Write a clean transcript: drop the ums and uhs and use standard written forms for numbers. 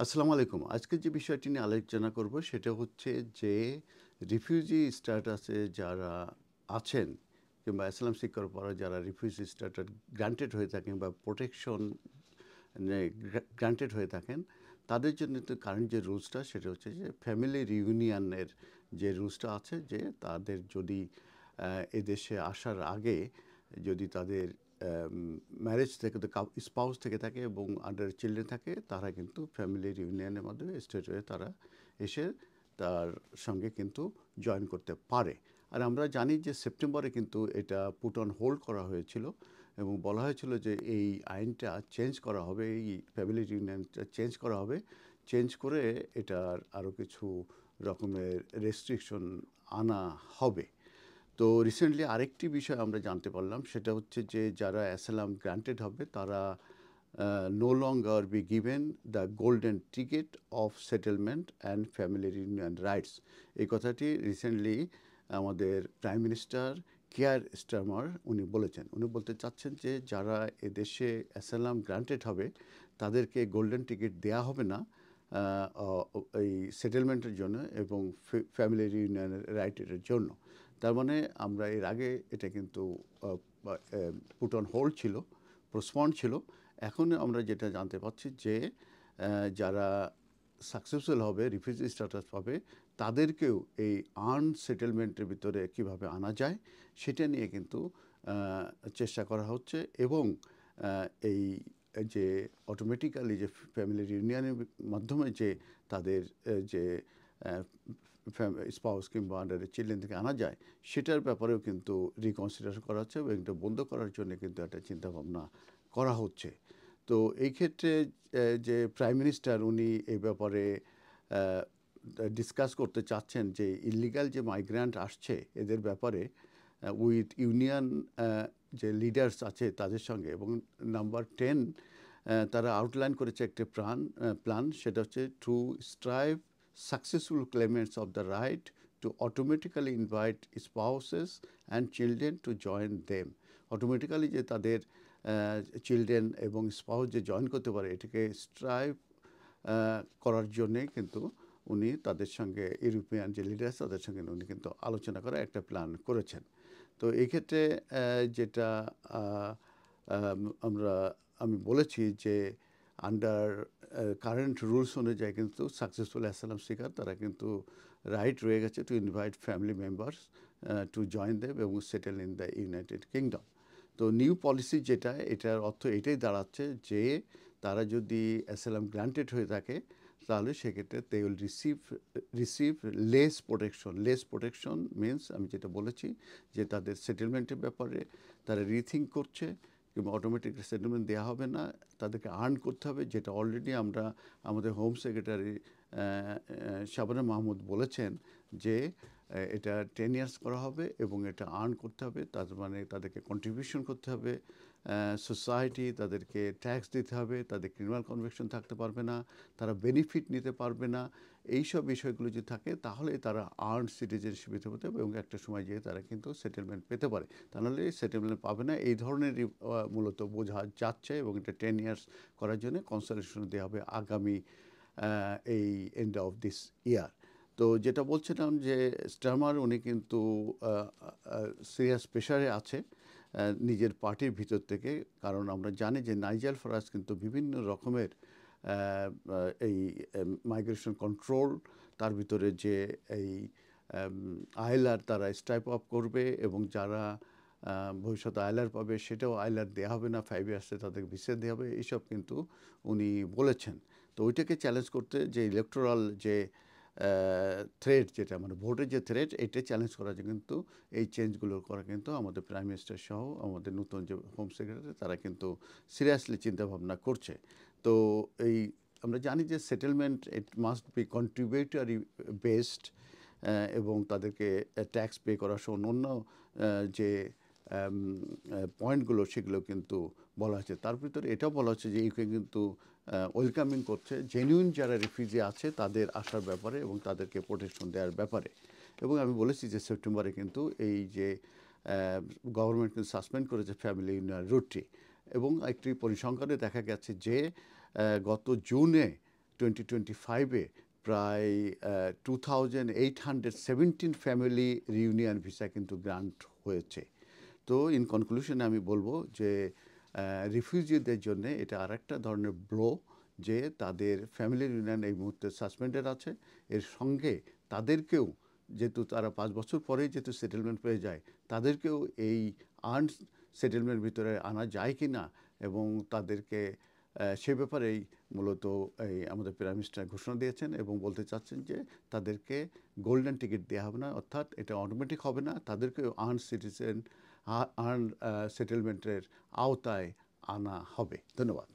আসসালামু আলাইকুম। আজকে যে বিষয়টি নিয়ে আলোচনা করব সেটা হচ্ছে যে রিফিউজি স্ট্যাটাসে যারা আছেন কিংবা অ্যাসাইলাম সিকার পরে যারা রিফিউজি স্ট্যাটাস গ্রান্টেড হয়ে থাকেন বা প্রোটেকশন গ্রান্টেড হয়ে থাকেন তাদের জন্য তো কারেন্ট যে রুলসটা সেটা হচ্ছে যে ফ্যামিলি রিউনিয়নের যে রুলসটা আছে যে তাদের যদি এদেশে আসার আগে যদি তাদের ম্যারেজ থেকে তো স্পাউস থেকে থাকে এবং আন্ডার চিলড্রেন থাকে তারা কিন্তু ফ্যামিলি রিউনিয়নের মাধ্যমে স্টেট হয়ে তারা এসে তার সঙ্গে কিন্তু জয়েন করতে পারে। আর আমরা জানি যে সেপ্টেম্বরে কিন্তু এটা পুট অন হোল্ড করা হয়েছিল এবং বলা হয়েছিল যে এই আইনটা চেঞ্জ করা হবে, এই ফ্যামিলি রিউনিয়নটা চেঞ্জ করা হবে, চেঞ্জ করে এটার আরও কিছু রকমের রেস্ট্রিকশন আনা হবে। তো রিসেন্টলি আরেকটি বিষয় আমরা জানতে পারলাম সেটা হচ্ছে যে যারা অ্যাসাইলাম গ্রান্টেড হবে তারা no longer be given the golden ticket of settlement and family reunion rights. এই কথাটি রিসেন্টলি আমাদের প্রাইম মিনিস্টার কিয়ার স্টারমার উনি বলেছেন। উনি বলতে চাচ্ছেন যে যারা এদেশে অ্যাসাইলাম গ্রান্টেড হবে তাদেরকে গোল্ডেন টিকিট দেয়া হবে না এই সেটেলমেন্টের জন্য এবং ফ্যামিলি রিউনিয়নের রাইটের জন্য। তার মানে আমরা এর আগে এটা কিন্তু পুট অন হোল্ড ছিল, পোস্টপন্ড ছিল। এখন আমরা যেটা জানতে পারছি যে যারা সাকসেসফুল হবে, রিফিউজি স্ট্যাটাস পাবে, তাদেরকেও এই আর্ন সেটেলমেন্টের ভিতরে কিভাবে আনা যায় সেটা নিয়ে কিন্তু চেষ্টা করা হচ্ছে এবং এই যে অটোমেটিক্যালি যে ফ্যামিলি রিউনিয়নের মাধ্যমে যে তাদের যে স্পাউস কিংবা আন্ডারে চিলড্রেন থেকে আনা যায় সেটার ব্যাপারেও কিন্তু রিকনসিডার করা হচ্ছে এবং এটা বন্ধ করার জন্য কিন্তু একটা চিন্তাভাবনা করা হচ্ছে। তো এই ক্ষেত্রে যে প্রাইম মিনিস্টার উনি এই ব্যাপারে ডিসকাস করতে চাচ্ছেন যে ইলিগাল যে মাইগ্রেন্ট আসছে এদের ব্যাপারে উইথ ইউনিয়ন যে লিডার্স আছে তাদের সঙ্গে এবং নাম্বার 10 তারা আউটলাইন করেছে একটা প্ল্যান সেটা হচ্ছে two strive successful claimants of the right to automatically invite spouses and children to join them. Automatically যে তাদের চিলড্রেন এবং স্পাউস যে জয়েন করতে পারে এটাকে স্ট্রাইভ করার জন্যে কিন্তু উনি তাদের সঙ্গে ইউরোপিয়ান যে লিডার্স তাদের সঙ্গে উনি কিন্তু আলোচনা করার একটা প্ল্যান করেছেন। তো এই ক্ষেত্রে যেটা আমরা আমি বলেছি যে আন্ডার কারেন্ট রুলস অনুযায়ী কিন্তু সাকসেসফুল অ্যাসাইলাম সিকার তারা কিন্তু রাইট রয়ে গেছে to invite family members to join them এবং settle in the United Kingdom. তো নিউ পলিসি যেটা এটার অর্থ এটাই দাঁড়াচ্ছে যে তারা যদি অ্যাসাইলাম গ্রান্টেড হয়ে থাকে তাহলে সেক্ষেত্রে they will receive less protection means আমি যেটা বলেছি যে তাদের সেটেলমেন্টের ব্যাপারে তারা রিথিঙ্ক করছে কিংবা অটোমেটিক সেটেলমেন্ট দেওয়া হবে না, তাদেরকে আর্ন করতে হবে, যেটা অলরেডি আমরা আমাদের হোম সেক্রেটারি শাবানা মাহমুদ বলেছেন যে এটা 10 ইয়ার্স করা হবে এবং এটা আর্ন করতে হবে। তার মানে তাদেরকে কন্ট্রিবিউশন করতে হবে সোসাইটি, তাদেরকে ট্যাক্স দিতে হবে, তাদের ক্রিমিনাল কনভিকশন থাকতে পারবে না, তারা বেনিফিট নিতে পারবে না। এইসব বিষয়গুলো যদি থাকে তাহলে তারা আর্ন সিটিজেনশিপ পেতে হতে হবে এবং একটা সময় যেয়ে তারা কিন্তু সেটেলমেন্ট পেতে পারে। তা নাহলে সেটেলমেন্ট পাবে না। এই ধরনেরই মূলত বোঝা যাচ্ছে এবং এটা 10 ইয়ার্স করার জন্য কনসালটেশন দেওয়া হবে আগামী এই এন্ড অফ দিস ইয়ার। তো যেটা বলছিলাম যে স্টারমার উনি কিন্তু সিরিয়াস প্রেশারে আছে নিজের পার্টির ভিতর থেকে, কারণ আমরা জানি যে নাইজেল ফারাজ কিন্তু বিভিন্ন রকমের এই মাইগ্রেশন কন্ট্রোল তার ভিতরে যে এই আইলার তারা স্টাইপ আপ করবে এবং যারা ভবিষ্যতে আইলার পাবে সেটাও আইলার দেওয়া হবে না, 5 ইয়ার্সে তাদের ভিসা দেওয়া হবে, এইসব কিন্তু উনি বলেছেন। তো ওইটাকে চ্যালেঞ্জ করতে যে ইলেকটোরাল যে থ্রেট যেটা মানে ভোটের যে থ্রেট এটা চ্যালেঞ্জ করা যায় কিন্তু এই চেঞ্জগুলো করা কিন্তু আমাদের প্রাইম মিনিস্টার সহ আমাদের নতুন যে হোম সেক্রেটারি তারা কিন্তু সিরিয়াসলি চিন্তাভাবনা করছে। তো এই আমরা জানি যে settlement it must be contributory based এবং তাদেরকে ট্যাক্স পে করা সহ অন্য যে পয়েন্টগুলো সেগুলো কিন্তু বলা হচ্ছে। তার ভিতরে এটাও বলা হচ্ছে যে ইউকে কিন্তু ওয়েলকামিং করছে জেনুইন যারা রিফিউজি আছে তাদের আসার ব্যাপারে এবং তাদেরকে প্রোটেকশন দেওয়ার ব্যাপারে। এবং আমি বলেছি যে সেপ্টেম্বরে কিন্তু এই যে গভর্নমেন্ট কিন্তু সাসপেন্ড করেছে ফ্যামিলি ইউনিয়ন রুটটি এবং একটি পরিসংখ্যানে দেখা গেছে যে গত জুনে 2025-এ প্রায় 2817 ফ্যামিলি রিউনিয়ন ভিসা কিন্তু গ্রান্ট হয়েছে। তো ইন কনক্লুশন আমি বলবো যে রিফিউজিদের জন্য এটা আরেকটা ধরনের ব্লো, যে তাদের ফ্যামিলি রিউনিয়ন এই মুহূর্তে সাসপেন্ডেড আছে। এর সঙ্গে তাদেরকেও, যেহেতু তারা 5 বছর পরেই যেহেতু সেটেলমেন্ট পেয়ে যায়, তাদেরকেও এই আর্ন সেটেলমেন্ট ভিতরে আনা যায় কি না, এবং তাদেরকে সে ব্যাপারেই মূলত এই আমাদের প্রাইম মিনিস্টার ঘোষণা দিয়েছেন এবং বলতে চাচ্ছেন যে তাদেরকে গোল্ডেন টিকিট দেওয়া হবে না, অর্থাৎ এটা অটোমেটিক হবে না, তাদেরকেও আর্ন সিটিজেন আর্ন সেটেলমেন্টের আওতায় আনা হবে। ধন্যবাদ।